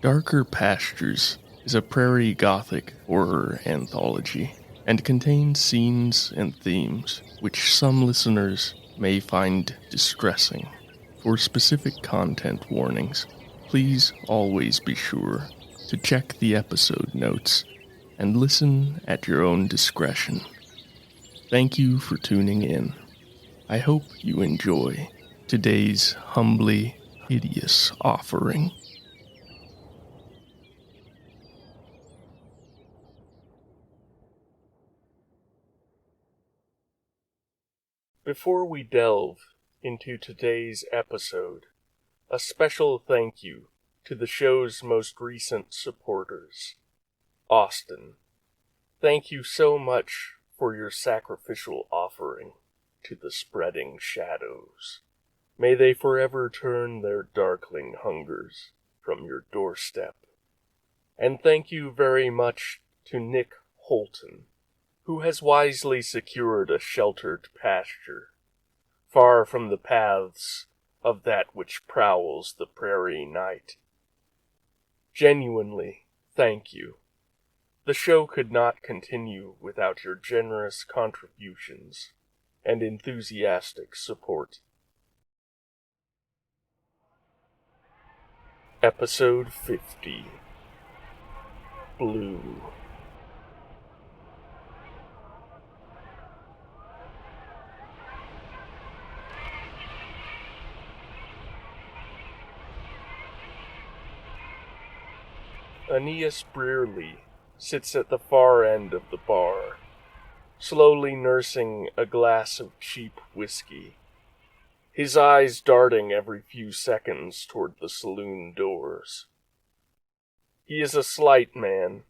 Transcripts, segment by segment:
Darker Pastures is a prairie gothic horror anthology and contains scenes and themes which some listeners may find distressing. For specific content warnings, please always be sure to check the episode notes and listen at your own discretion. Thank you for tuning in. I hope you enjoy today's humbly hideous offering. Before we delve into today's episode, a special thank you to the show's most recent supporters. Austin, thank you so much for your sacrificial offering to the spreading shadows. May they forever turn their darkling hungers from your doorstep. And thank you very much to Nick Holton, who has wisely secured a sheltered pasture, far from the paths of that which prowls the prairie night. Genuinely, thank you. The show could not continue without your generous contributions and enthusiastic support. Episode 50. Blue. Aeneas Brearley sits at the far end of the bar, slowly nursing a glass of cheap whiskey, his eyes darting every few seconds toward the saloon doors. He is a slight man,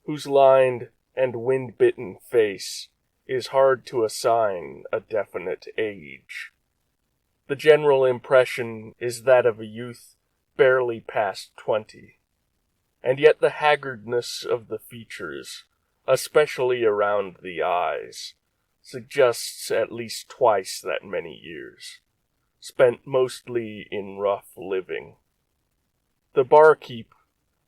whose lined and wind-bitten face is hard to assign a definite age. The general impression is that of a youth barely past 20. And yet the haggardness of the features, especially around the eyes, suggests at least twice that many years, spent mostly in rough living. The barkeep,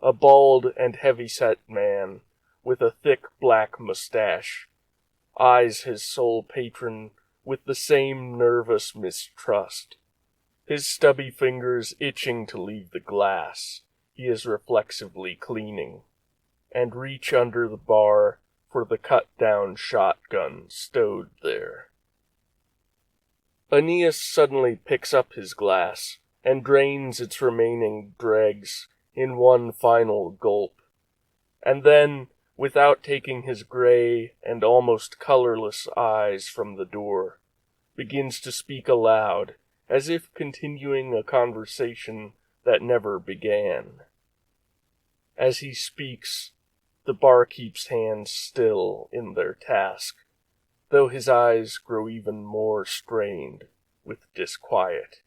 a bald and heavy-set man with a thick black mustache, eyes his sole patron with the same nervous mistrust, his stubby fingers itching to leave the glass he is reflexively cleaning, and reach under the bar for the cut-down shotgun stowed there. Aeneas suddenly picks up his glass and drains its remaining dregs in one final gulp, and then, without taking his gray and almost colorless eyes from the door, begins to speak aloud, as if continuing a conversation that never began. As he speaks, the barkeep's hands still in their task, though his eyes grow even more strained with disquiet.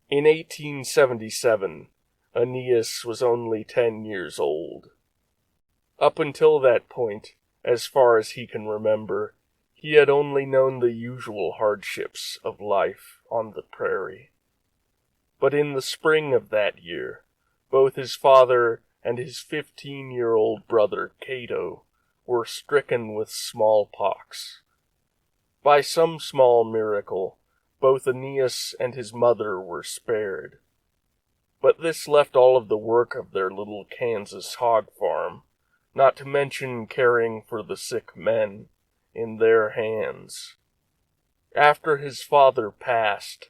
In 1877, Aeneas was only 10 years old. Up until that point, as far as he can remember, he had only known the usual hardships of life on the prairie. But in the spring of that year, both his father and his 15-year-old brother Cato were stricken with smallpox. By some small miracle, both Aeneas and his mother were spared. But this left all of the work of their little Kansas hog farm, not to mention caring for the sick men, in their hands. After his father passed,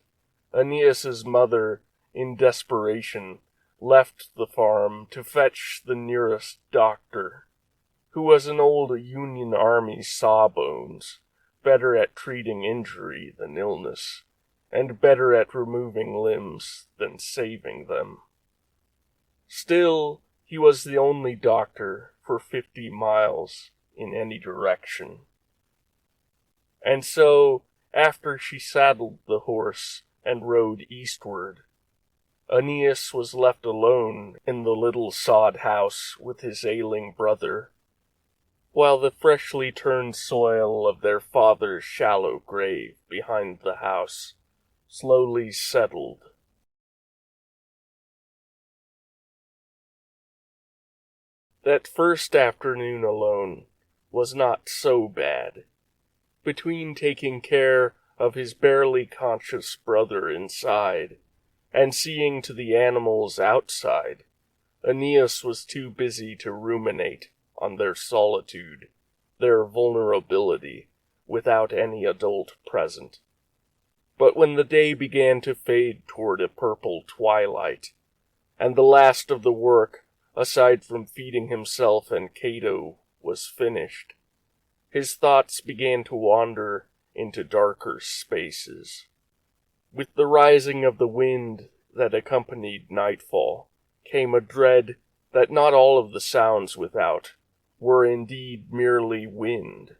Aeneas's mother, in desperation, left the farm to fetch the nearest doctor, who was an old Union Army sawbones, better at treating injury than illness, and better at removing limbs than saving them. Still, he was the only doctor for 50 miles in any direction. And so, after she saddled the horse and rode eastward, Aeneas was left alone in the little sod house with his ailing brother, while the freshly turned soil of their father's shallow grave behind the house slowly settled. That first afternoon alone was not so bad. Between taking care of his barely conscious brother inside and seeing to the animals outside, Aeneas was too busy to ruminate on their solitude, their vulnerability, without any adult present. But when the day began to fade toward a purple twilight, and the last of the work, aside from feeding himself and Cato, was finished, his thoughts began to wander into darker spaces. With the rising of the wind that accompanied nightfall came a dread that not all of the sounds without were indeed merely wind,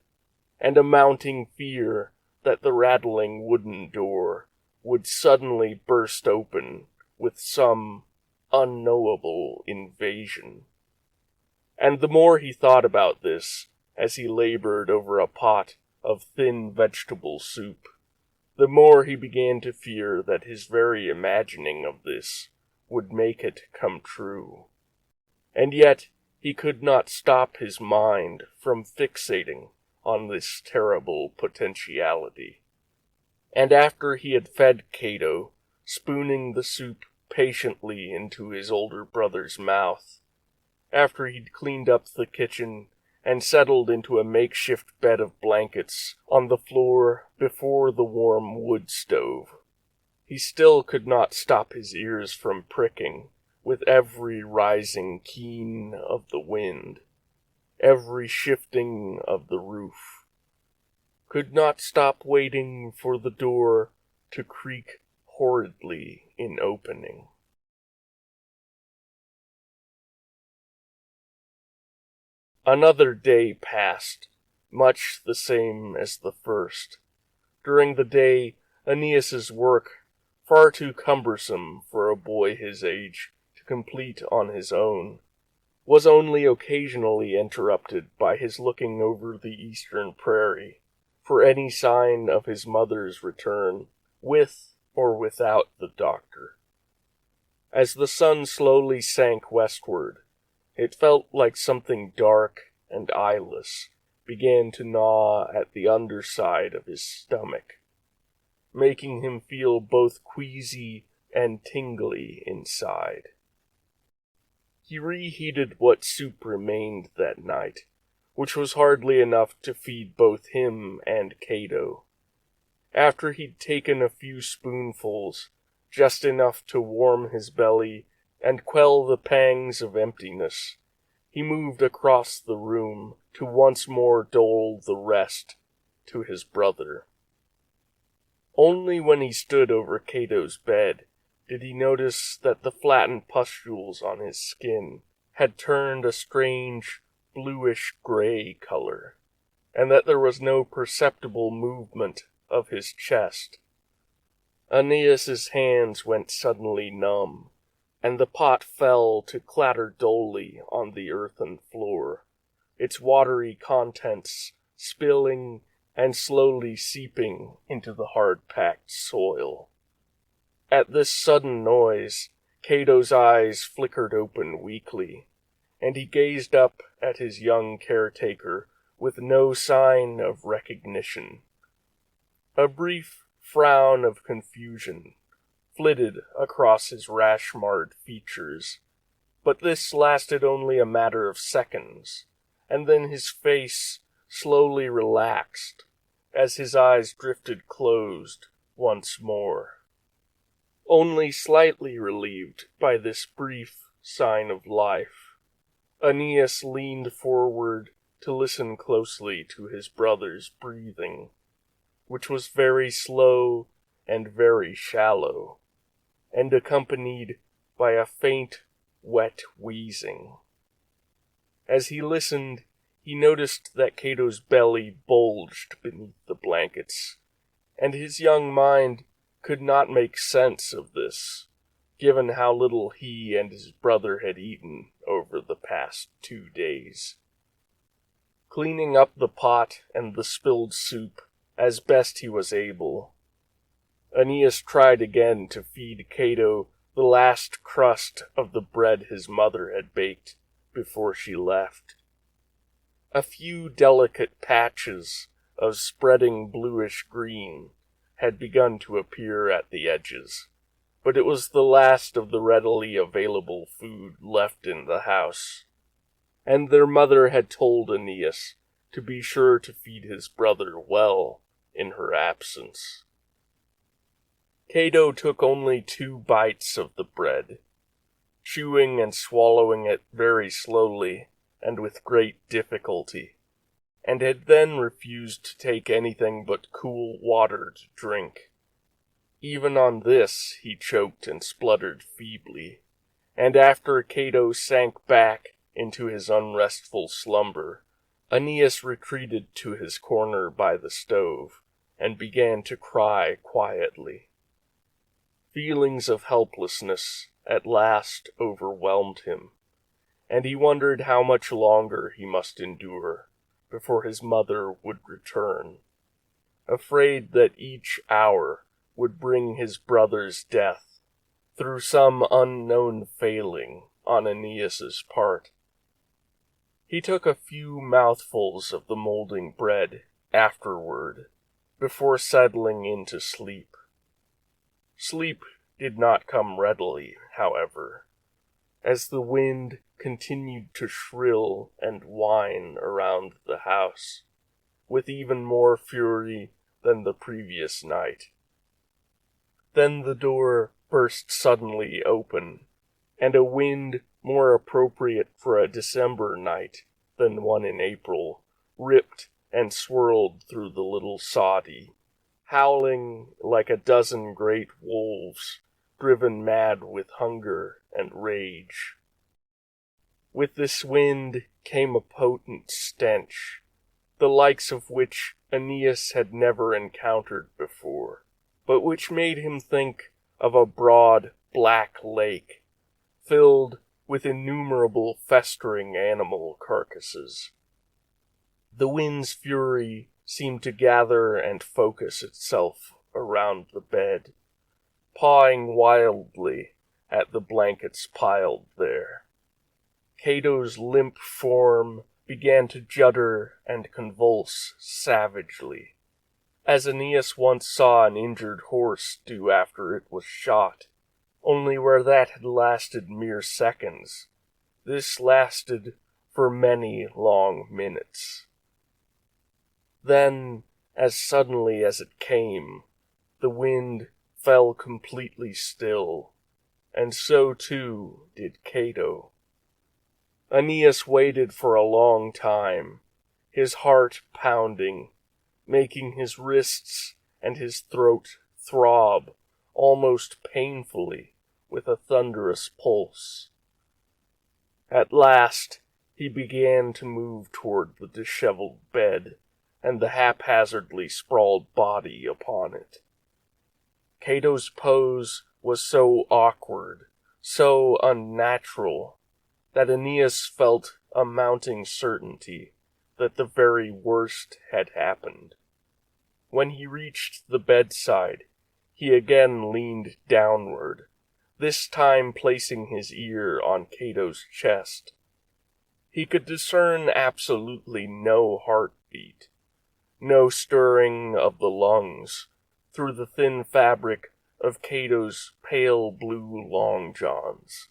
and a mounting fear that the rattling wooden door would suddenly burst open with some unknowable invasion. And the more he thought about this, as he labored over a pot of thin vegetable soup, the more he began to fear that his very imagining of this would make it come true. And yet he could not stop his mind from fixating on this terrible potentiality. And after he had fed Cato, spooning the soup patiently into his older brother's mouth, after he'd cleaned up the kitchen and settled into a makeshift bed of blankets on the floor before the warm wood stove, he still could not stop his ears from pricking with every rising keen of the wind, every shifting of the roof, could not stop waiting for the door to creak horridly in opening. Another day passed, much the same as the first. During the day, Aeneas's work, far too cumbersome for a boy his age to complete on his own, was only occasionally interrupted by his looking over the eastern prairie for any sign of his mother's return, with or without the doctor. As the sun slowly sank westward, it felt like something dark and eyeless began to gnaw at the underside of his stomach, making him feel both queasy and tingly inside. He reheated what soup remained that night, which was hardly enough to feed both him and Cato. After he'd taken a few spoonfuls, just enough to warm his belly and quell the pangs of emptiness, he moved across the room to once more dole the rest to his brother. Only when he stood over Cato's bed did he notice that the flattened pustules on his skin had turned a strange bluish-gray color, and that there was no perceptible movement of his chest. Aeneas's hands went suddenly numb, and the pot fell to clatter dully on the earthen floor, its watery contents spilling and slowly seeping into the hard-packed soil. At this sudden noise, Cato's eyes flickered open weakly, and he gazed up at his young caretaker with no sign of recognition. A brief frown of confusion flitted across his rash-marred features, but this lasted only a matter of seconds, and then his face slowly relaxed as his eyes drifted closed once more. Only slightly relieved by this brief sign of life, Aeneas leaned forward to listen closely to his brother's breathing, which was very slow and very shallow, and accompanied by a faint, wet wheezing. As he listened, he noticed that Cato's belly bulged beneath the blankets, and his young mind could not make sense of this, given how little he and his brother had eaten over the past 2 days. Cleaning up the pot and the spilled soup as best he was able, Aeneas tried again to feed Cato the last crust of the bread his mother had baked before she left. A few delicate patches of spreading bluish green had begun to appear at the edges, but it was the last of the readily available food left in the house, and their mother had told Aeneas to be sure to feed his brother well in her absence. Cato took only 2 bites of the bread, chewing and swallowing it very slowly and with great difficulty, and had then refused to take anything but cool water to drink. Even on this he choked and spluttered feebly, and after Cato sank back into his unrestful slumber, Aeneas retreated to his corner by the stove and began to cry quietly. Feelings of helplessness at last overwhelmed him, and he wondered how much longer he must endure before his mother would return, afraid that each hour would bring his brother's death through some unknown failing on Aeneas's part. He took a few mouthfuls of the molding bread afterward, before settling into sleep. Sleep did not come readily, however, as the wind continued to shrill and whine around the house, with even more fury than the previous night. Then the door burst suddenly open, and a wind more appropriate for a December night than one in April ripped and swirled through the little soddy, howling like a dozen great wolves driven mad with hunger and rage. With this wind came a potent stench, the likes of which Aeneas had never encountered before, but which made him think of a broad, black lake, filled with innumerable festering animal carcasses. The wind's fury seemed to gather and focus itself around the bed, pawing wildly at the blankets piled there. Cato's limp form began to judder and convulse savagely, as Aeneas once saw an injured horse do after it was shot, only where that had lasted mere seconds, this lasted for many long minutes. Then, as suddenly as it came, the wind fell completely still, and so too did Cato. Aeneas waited for a long time, his heart pounding, making his wrists and his throat throb almost painfully with a thunderous pulse. At last he began to move toward the disheveled bed and the haphazardly sprawled body upon it. Cato's pose was so awkward, so unnatural, that Aeneas felt a mounting certainty that the very worst had happened. When he reached the bedside, he again leaned downward, this time placing his ear on Cato's chest. He could discern absolutely no heartbeat, no stirring of the lungs through the thin fabric of Cato's pale blue long johns.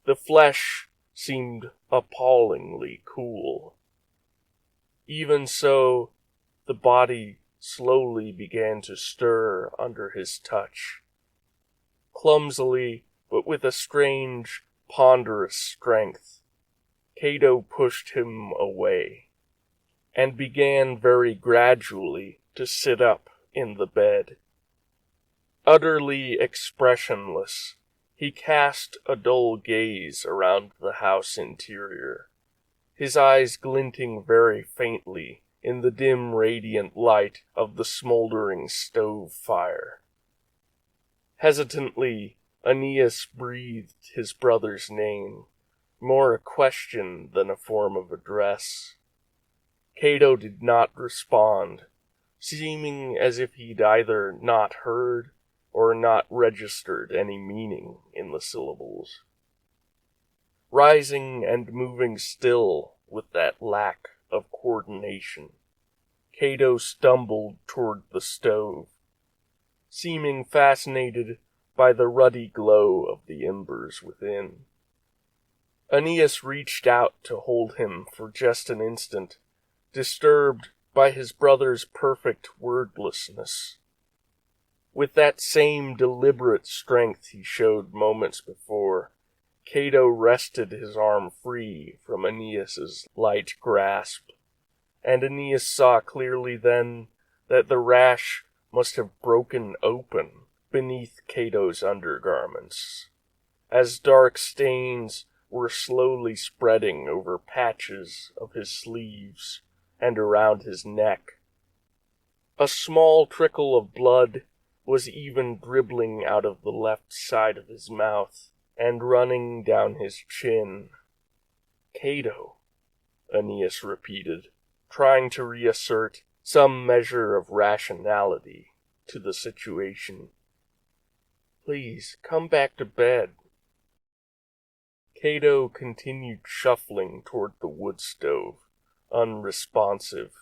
The flesh seemed appallingly cool. Even so, the body slowly began to stir under his touch. Clumsily, but with a strange, ponderous strength, Cato pushed him away, and began very gradually to sit up in the bed. Utterly expressionless, he cast a dull gaze around the house interior, his eyes glinting very faintly in the dim radiant light of the smoldering stove fire. Hesitantly, Aeneas breathed his brother's name, more a question than a form of address. Cato did not respond, seeming as if he'd either not heard or not registered any meaning in the syllables. Rising and moving still with that lack of coordination, Cato stumbled toward the stove, seeming fascinated by the ruddy glow of the embers within. Aeneas reached out to hold him for just an instant, disturbed by his brother's perfect wordlessness. With that same deliberate strength he showed moments before, Cato wrested his arm free from Aeneas's light grasp, and Aeneas saw clearly then that the rash must have broken open beneath Cato's undergarments, as dark stains were slowly spreading over patches of his sleeves and around his neck. A small trickle of blood was even dribbling out of the left side of his mouth and running down his chin. "Cato," Aeneas repeated, trying to reassert some measure of rationality to the situation. "Please, come back to bed." Cato continued shuffling toward the wood stove, unresponsive.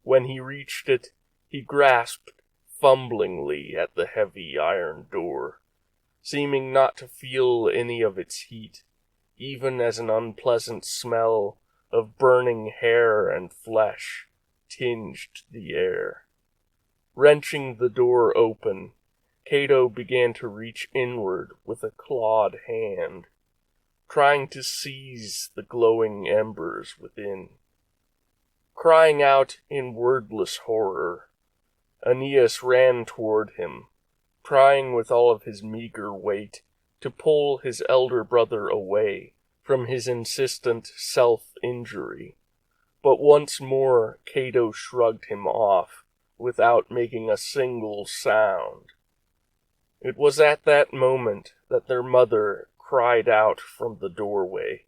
When he reached it, he grasped fumblingly at the heavy iron door, seeming not to feel any of its heat, even as an unpleasant smell of burning hair and flesh tinged the air. Wrenching the door open, Cato began to reach inward with a clawed hand, trying to seize the glowing embers within. Crying out in wordless horror, Aeneas ran toward him, trying with all of his meager weight to pull his elder brother away from his insistent self-injury. But once more Cato shrugged him off without making a single sound. It was at that moment that their mother cried out from the doorway,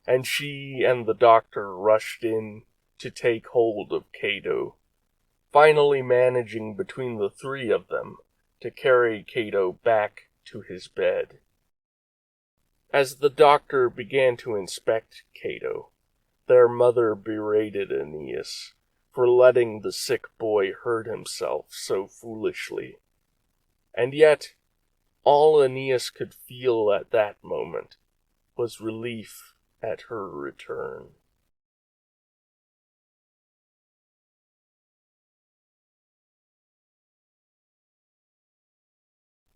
and she and the doctor rushed in to take hold of Cato, finally managing between the three of them to carry Cato back to his bed. As the doctor began to inspect Cato, their mother berated Aeneas for letting the sick boy hurt himself so foolishly. And yet, all Aeneas could feel at that moment was relief at her return.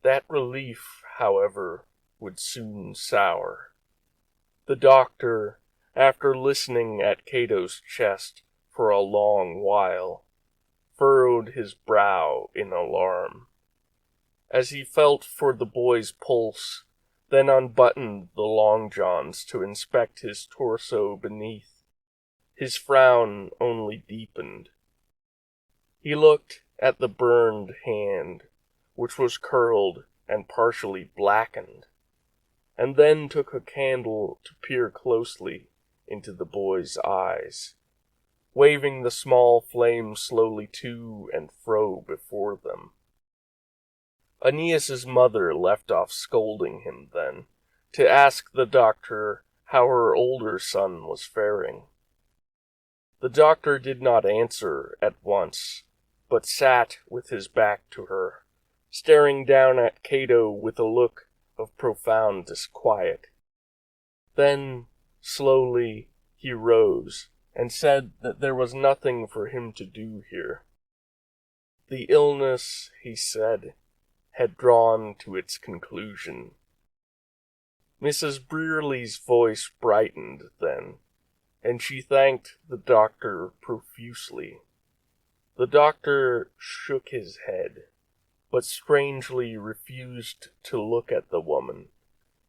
That relief, however, would soon sour. The doctor, after listening at Cato's chest for a long while, furrowed his brow in alarm. As he felt for the boy's pulse, then unbuttoned the long johns to inspect his torso beneath, his frown only deepened. He looked at the burned hand, which was curled and partially blackened, and then took a candle to peer closely into the boy's eyes, waving the small flame slowly to and fro before them. Aeneas's mother left off scolding him then, to ask the doctor how her older son was faring. The doctor did not answer at once, but sat with his back to her, staring down at Cato with a look of profound disquiet. Then, slowly, he rose and said that there was nothing for him to do here. The illness, he said, had drawn to its conclusion. Mrs. Brearley's voice brightened then, and she thanked the doctor profusely. The doctor shook his head, but strangely refused to look at the woman,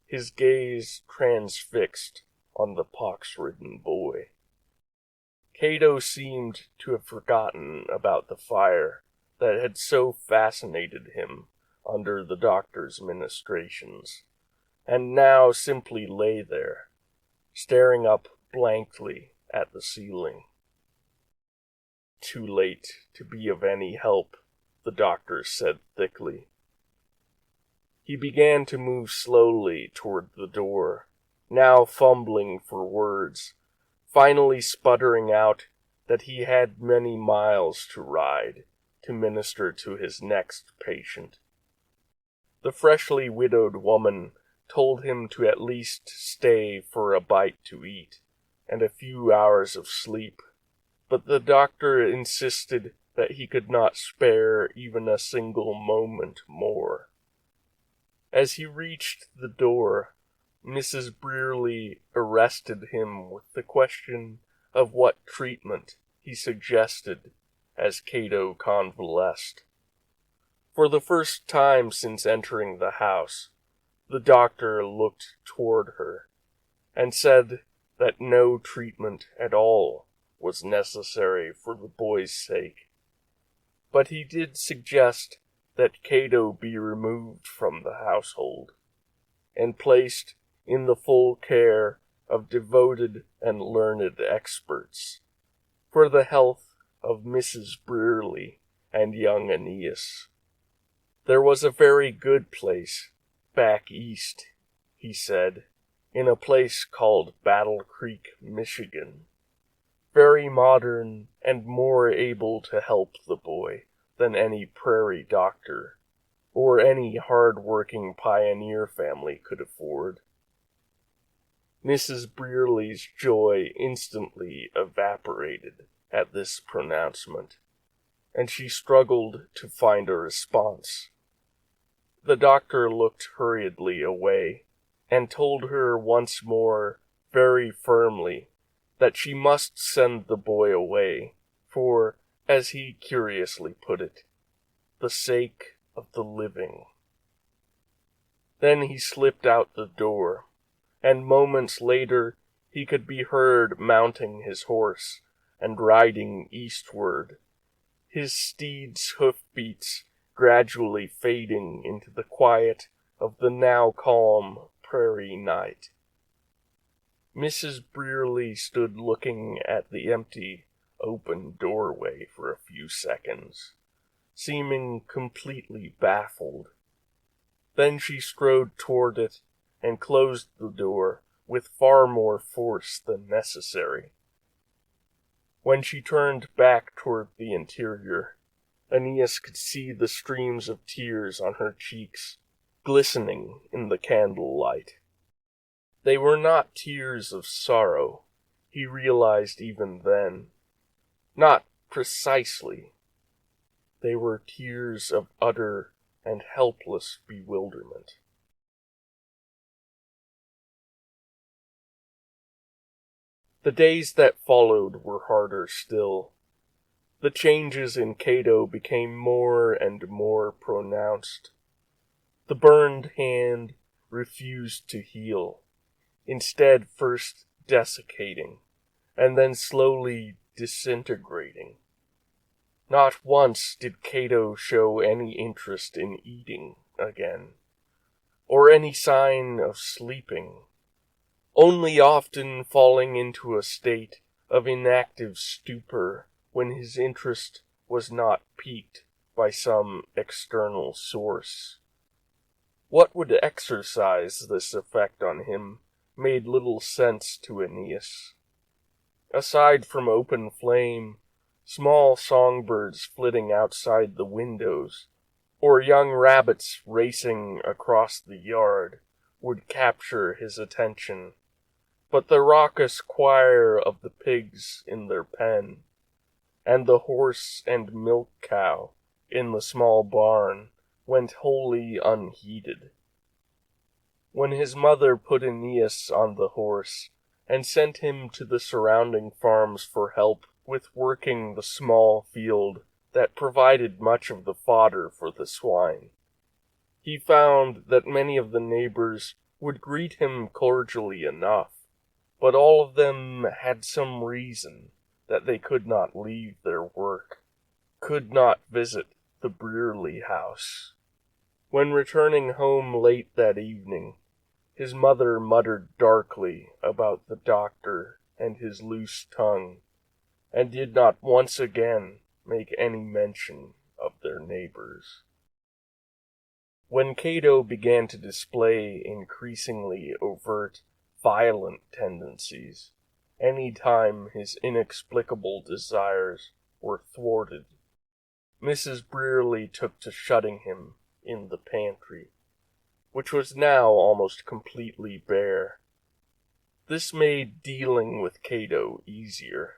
his gaze transfixed on the pox-ridden boy. Cato seemed to have forgotten about the fire that had so fascinated him under the doctor's ministrations, and now simply lay there, staring up blankly at the ceiling. too late to be of any help," the doctor said thickly. He began to move slowly toward the door, now fumbling for words, finally sputtering out that he had many miles to ride to minister to his next patient. The freshly widowed woman told him to at least stay for a bite to eat and a few hours of sleep, but the doctor insisted that he could not spare even a single moment more. As he reached the door, Mrs. Brearley arrested him with the question of what treatment he suggested as Cato convalesced. For the first time since entering the house, the doctor looked toward her and said that no treatment at all was necessary for the boy's sake. But he did suggest that Cato be removed from the household and placed in the full care of devoted and learned experts for the health of Mrs. Brearley and young Aeneas. There was a very good place back east, he said, in a place called Battle Creek, Michigan, very modern and more able to help the boy than any prairie doctor or any hard-working pioneer family could afford. Mrs. Brearley's joy instantly evaporated at this pronouncement, and she struggled to find a response. The doctor looked hurriedly away and told her once more, very firmly, that she must send the boy away for, as he curiously put it, the sake of the living. Then he slipped out the door, and moments later he could be heard mounting his horse and riding eastward, his steed's hoofbeats gradually fading into the quiet of the now calm prairie night. Mrs. Brearley stood looking at the empty, open doorway for a few seconds, seeming completely baffled. Then she strode toward it and closed the door with far more force than necessary. When she turned back toward the interior, Aeneas could see the streams of tears on her cheeks, glistening in the candlelight. They were not tears of sorrow, he realized even then. Not precisely. They were tears of utter and helpless bewilderment. The days that followed were harder still. The changes in Cato became more and more pronounced. The burned hand refused to heal, instead first desiccating, and then slowly disintegrating. Not once did Cato show any interest in eating again, or any sign of sleeping, only often falling into a state of inactive stupor when his interest was not piqued by some external source. What would exercise this effect on him made little sense to Aeneas. Aside from open flame, small songbirds flitting outside the windows, or young rabbits racing across the yard, would capture his attention. But the raucous choir of the pigs in their pen, and the horse and milk cow in the small barn, went wholly unheeded. When his mother put Aeneas on the horse, and sent him to the surrounding farms for help with working the small field that provided much of the fodder for the swine, he found that many of the neighbors would greet him cordially enough, but all of them had some reason that they could not leave their work, could not visit the Brearley house. When returning home late that evening, his mother muttered darkly about the doctor and his loose tongue, and did not once again make any mention of their neighbors. When Cato began to display increasingly overt, violent tendencies, any time his inexplicable desires were thwarted, Mrs. Brearley took to shutting him in the pantry, which was now almost completely bare. This made dealing with Cato easier,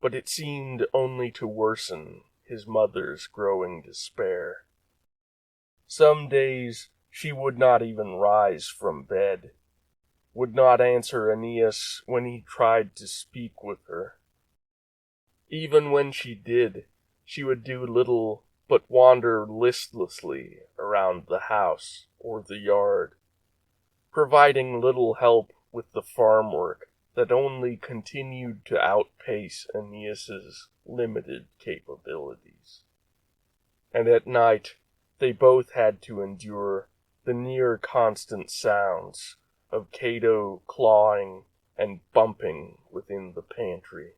but it seemed only to worsen his mother's growing despair. Some days she would not even rise from bed, would not answer Aeneas when he tried to speak with her. Even when she did, she would do little but wander listlessly around the house or the yard, providing little help with the farm work that only continued to outpace Aeneas's limited capabilities. And at night, they both had to endure the near-constant sounds of Cato clawing and bumping within the pantry.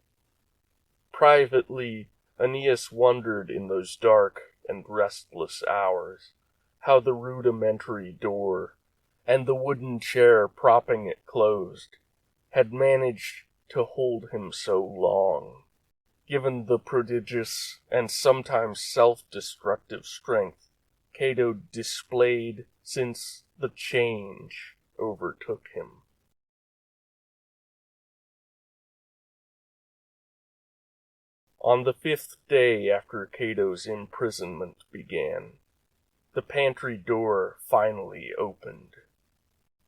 Privately, Aeneas wondered in those dark and restless hours how the rudimentary door and the wooden chair propping it closed had managed to hold him so long, given the prodigious and sometimes self-destructive strength Cato displayed since the change overtook him. On the 5th day after Cato's imprisonment began, the pantry door finally opened.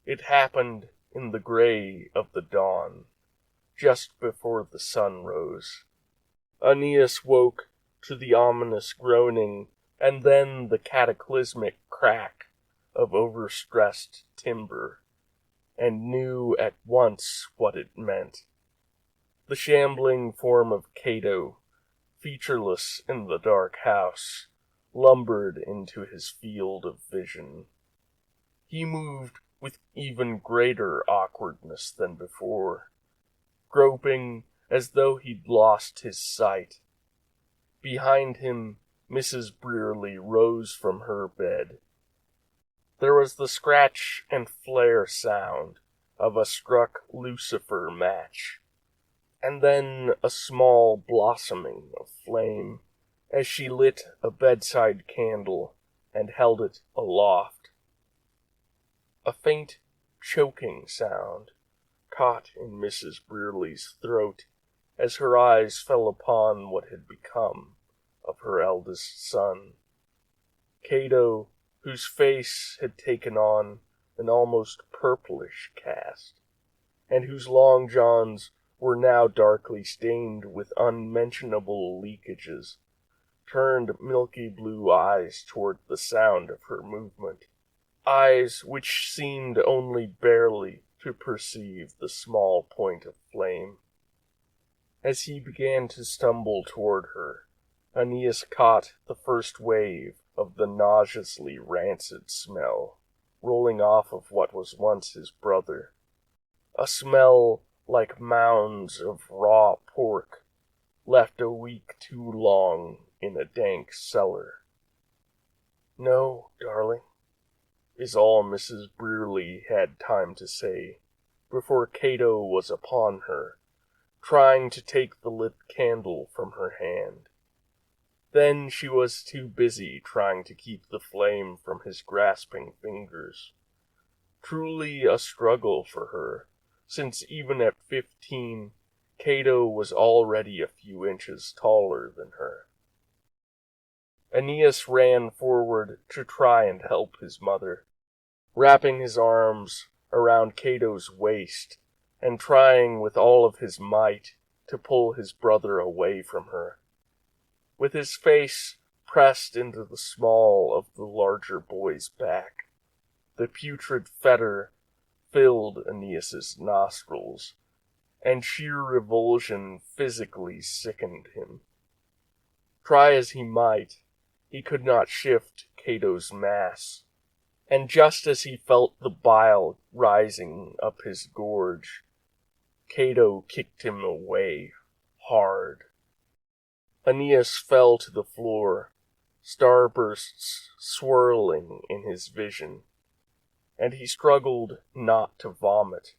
It happened in the gray of the dawn, just before the sun rose. Aeneas woke to the ominous groaning and then the cataclysmic crack of overstressed timber, and knew at once what it meant. The shambling form of Cato, featureless in the dark house, lumbered into his field of vision. He moved with even greater awkwardness than before, groping as though he'd lost his sight. Behind him, Mrs. Brearley rose from her bed. There was the scratch and flare sound of a struck lucifer match, and then a small blossoming of flame as she lit a bedside candle and held it aloft. A faint choking sound caught in Mrs. Brearley's throat as her eyes fell upon what had become of her eldest son. Cato, whose face had taken on an almost purplish cast, and whose long johns were now darkly stained with unmentionable leakages, turned milky blue eyes toward the sound of her movement, eyes which seemed only barely to perceive the small point of flame. As he began to stumble toward her, Aeneas caught the first wave of the nauseously rancid smell rolling off of what was once his brother, a smell like mounds of raw pork left a week too long in a dank cellar. "No, darling," is all Mrs. Brearley had time to say before Cato was upon her, trying to take the lit candle from her hand. Then she was too busy trying to keep the flame from his grasping fingers. Truly a struggle for her, since even at 15, Cato was already a few inches taller than her. Aeneas ran forward to try and help his mother, wrapping his arms around Cato's waist and trying with all of his might to pull his brother away from her. With his face pressed into the small of the larger boy's back, the putrid fetor filled Aeneas's nostrils, and sheer revulsion physically sickened him. Try as he might, he could not shift Cato's mass, and just as he felt the bile rising up his gorge, Cato kicked him away hard. Aeneas fell to the floor, starbursts swirling in his vision, and he struggled not to vomit.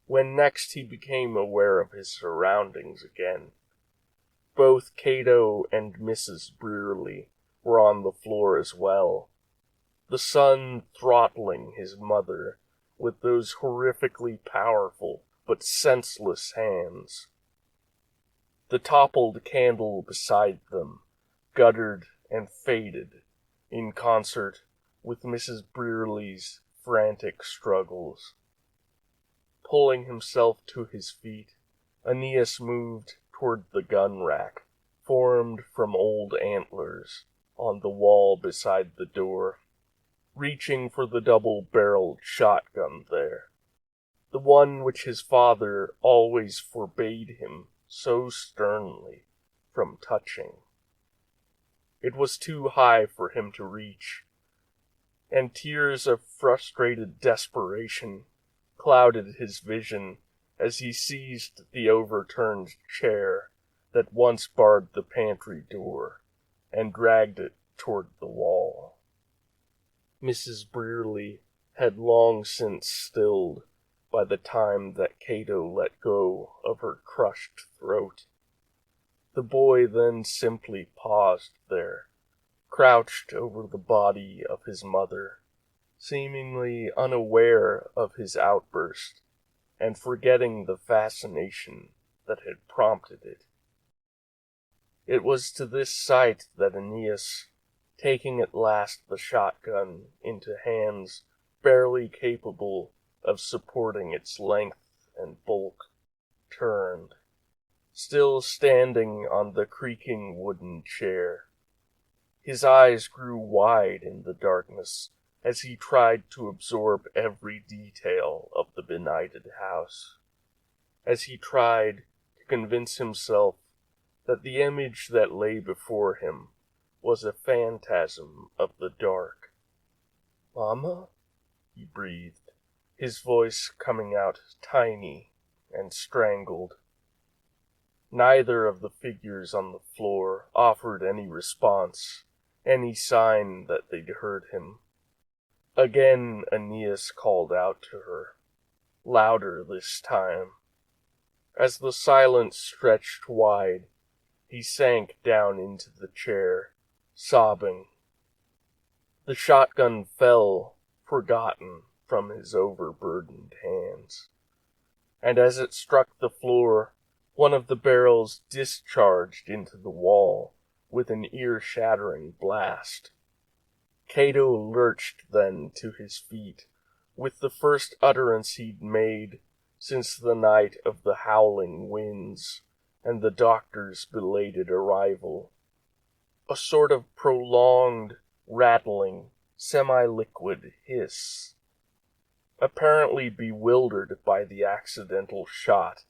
When next he became aware of his surroundings again, both Cato and Mrs. Brearley were on the floor as well, the son throttling his mother with those horrifically powerful but senseless hands. The toppled candle beside them guttered and faded in concert with Mrs. Brearley's frantic struggles. Pulling himself to his feet, Aeneas moved toward the gun rack, formed from old antlers, on the wall beside the door, reaching for the double-barreled shotgun there, the one which his father always forbade him so sternly from touching. It was too high for him to reach, and tears of frustrated desperation clouded his vision as he seized the overturned chair that once barred the pantry door and dragged it toward the wall. Mrs. Brearley had long since stilled by the time that Cato let go of her crushed throat. The boy then simply paused there, crouched over the body of his mother, seemingly unaware of his outburst, and forgetting the fascination that had prompted it. It was to this sight that Aeneas, taking at last the shotgun into hands barely capable of supporting its length and bulk, turned, still standing on the creaking wooden chair. His eyes grew wide in the darkness as he tried to absorb every detail of the benighted house, as he tried to convince himself that the image that lay before him was a phantasm of the dark. "Mama?" he breathed, his voice coming out tiny and strangled. Neither of the figures on the floor offered any response, any sign that they'd heard him. Again Aeneas called out to her, louder this time. As the silence stretched wide, he sank down into the chair, sobbing. The shotgun fell, forgotten, from his overburdened hands, and as it struck the floor, one of the barrels discharged into the wall with an ear-shattering blast. Cato lurched then to his feet, with the first utterance he'd made since the night of the howling winds and the doctor's belated arrival. A sort of prolonged, rattling, semi-liquid hiss. Apparently bewildered by the accidental shot,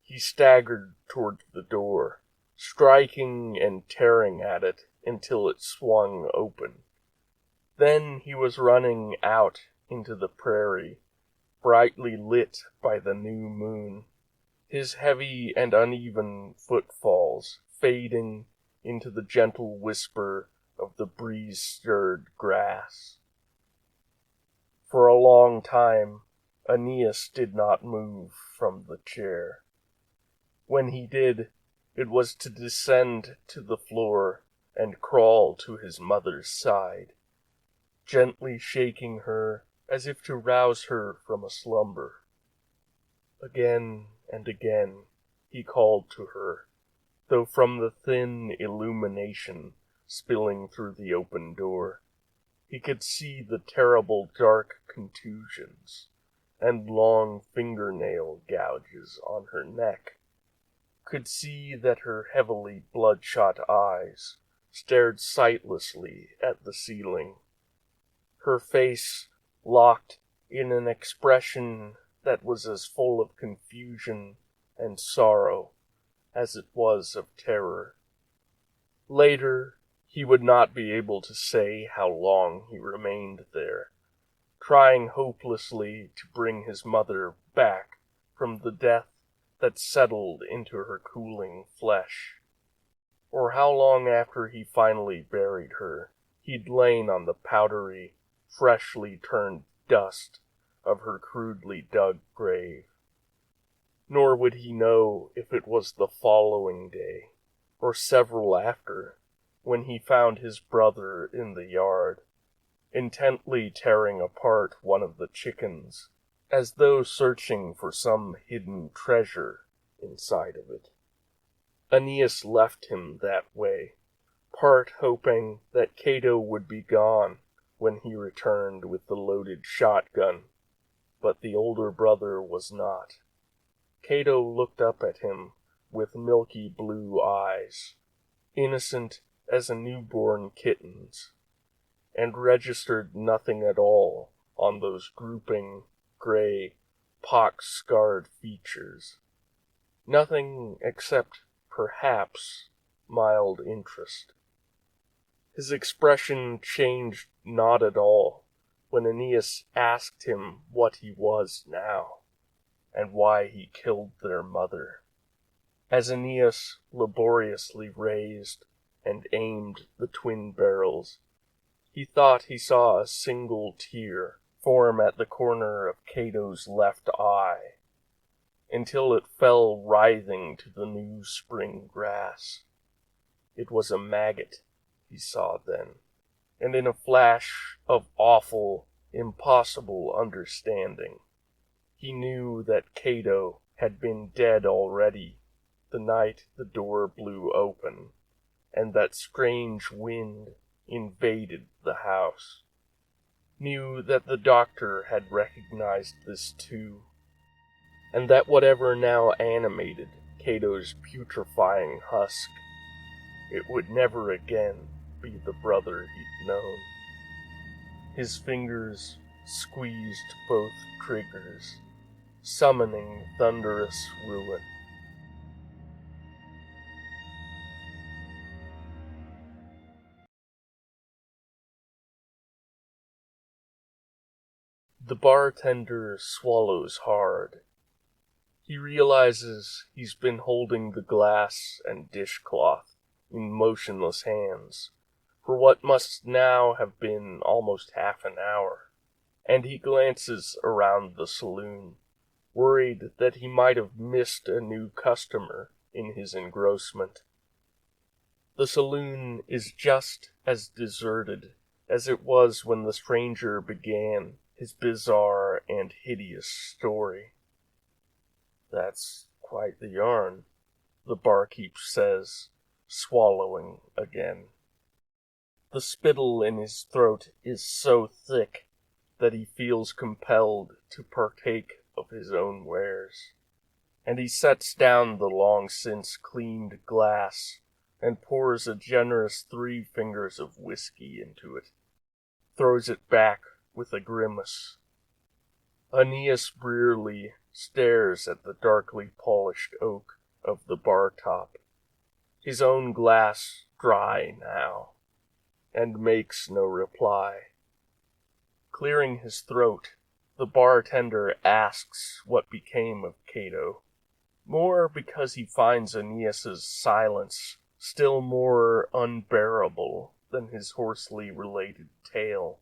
he staggered toward the door, striking and tearing at it until it swung open. Then he was running out into the prairie, brightly lit by the new moon, his heavy and uneven footfalls fading into the gentle whisper of the breeze-stirred grass. For a long time, Aeneas did not move from the chair. When he did, it was to descend to the floor and crawl to his mother's side, gently shaking her as if to rouse her from a slumber. Again and again he called to her, though from the thin illumination spilling through the open door, he could see the terrible dark contusions and long fingernail gouges on her neck, could see that her heavily bloodshot eyes stared sightlessly at the ceiling, her face locked in an expression that was as full of confusion and sorrow as it was of terror. Later, he would not be able to say how long he remained there, trying hopelessly to bring his mother back from the death that settled into her cooling flesh, or how long after he finally buried her he'd lain on the powdery, freshly turned dust of her crudely dug grave. Nor would he know if it was the following day, or several after, when he found his brother in the yard, intently tearing apart one of the chickens, as though searching for some hidden treasure inside of it. Aeneas left him that way, part hoping that Cato would be gone when he returned with the loaded shotgun, but the older brother was not. Cato looked up at him with milky blue eyes, innocent as a newborn kitten's, and registered nothing at all on those drooping, gray, pock-scarred features. Nothing except, perhaps, mild interest. His expression changed not at all when Aeneas asked him what he was now, and why he killed their mother. As Aeneas laboriously raised and aimed the twin barrels, he thought he saw a single tear form at the corner of Cato's left eye, until it fell writhing to the new spring grass. It was a maggot, he saw then, and in a flash of awful, impossible understanding, he knew that Cato had been dead already the night the door blew open, and that strange wind invaded the house. Knew that the doctor had recognized this too, and that whatever now animated Cato's putrefying husk, it would never again be the brother he'd known. His fingers squeezed both triggers, summoning thunderous ruin. The bartender swallows hard. He realizes he's been holding the glass and dishcloth in motionless hands for what must now have been almost half an hour, and he glances around the saloon, worried that he might have missed a new customer in his engrossment. The saloon is just as deserted as it was when the stranger began his bizarre and hideous story. "That's quite the yarn," the barkeep says, swallowing again. The spittle in his throat is so thick that he feels compelled to partake of his own wares, and he sets down the long-since cleaned glass and pours a generous 3 fingers of whiskey into it, throws it back with a grimace. Aeneas Brearley stares at the darkly polished oak of the bar top, his own glass dry now, and makes no reply. Clearing his throat, the bartender asks what became of Cato, more because he finds Aeneas's silence still more unbearable than his hoarsely related tale,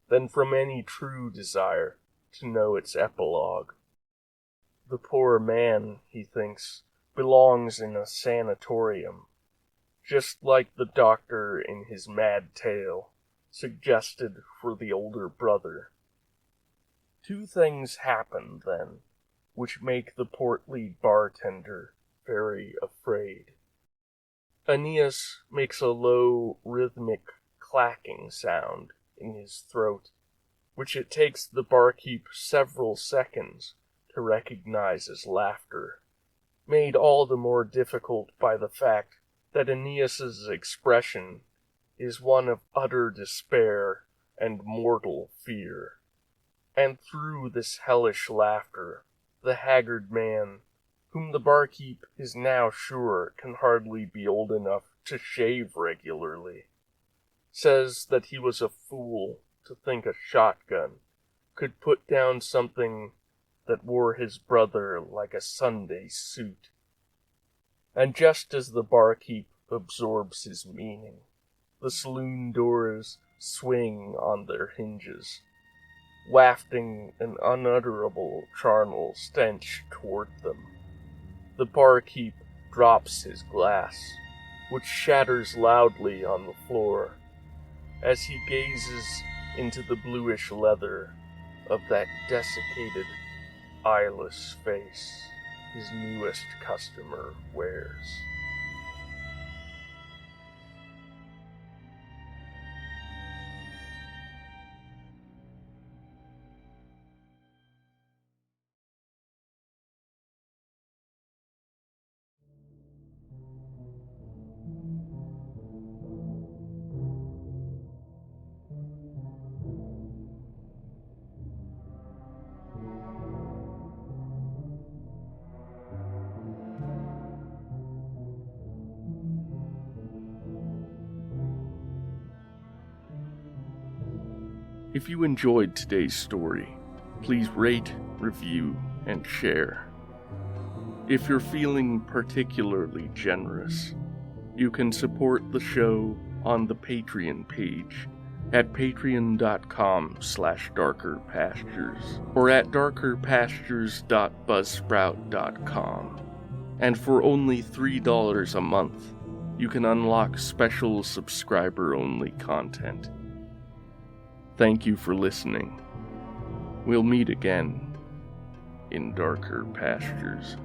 than from any true desire to know its epilogue. The poor man, he thinks, belongs in a sanatorium, just like the doctor in his mad tale suggested for the older brother. 2 things happen, then, which make the portly bartender very afraid. Aeneas makes a low, rhythmic clacking sound in his throat, which it takes the barkeep several seconds to recognize as laughter, made all the more difficult by the fact that Aeneas's expression is one of utter despair and mortal fear. And through this hellish laughter, the haggard man, whom the barkeep is now sure can hardly be old enough to shave regularly, says that he was a fool to think a shotgun could put down something that wore his brother like a Sunday suit. And just as the barkeep absorbs his meaning, the saloon doors swing on their hinges, wafting an unutterable charnel stench toward them. The barkeep drops his glass, which shatters loudly on the floor, as he gazes into the bluish leather of that desiccated, eyeless face his newest customer wears. If you enjoyed today's story, please rate, review, and share. If you're feeling particularly generous, you can support the show on the Patreon page at patreon.com/darkerpastures or at darkerpastures.buzzsprout.com. And for only $3 a month, you can unlock special subscriber-only content. Thank you for listening. We'll meet again in darker pastures.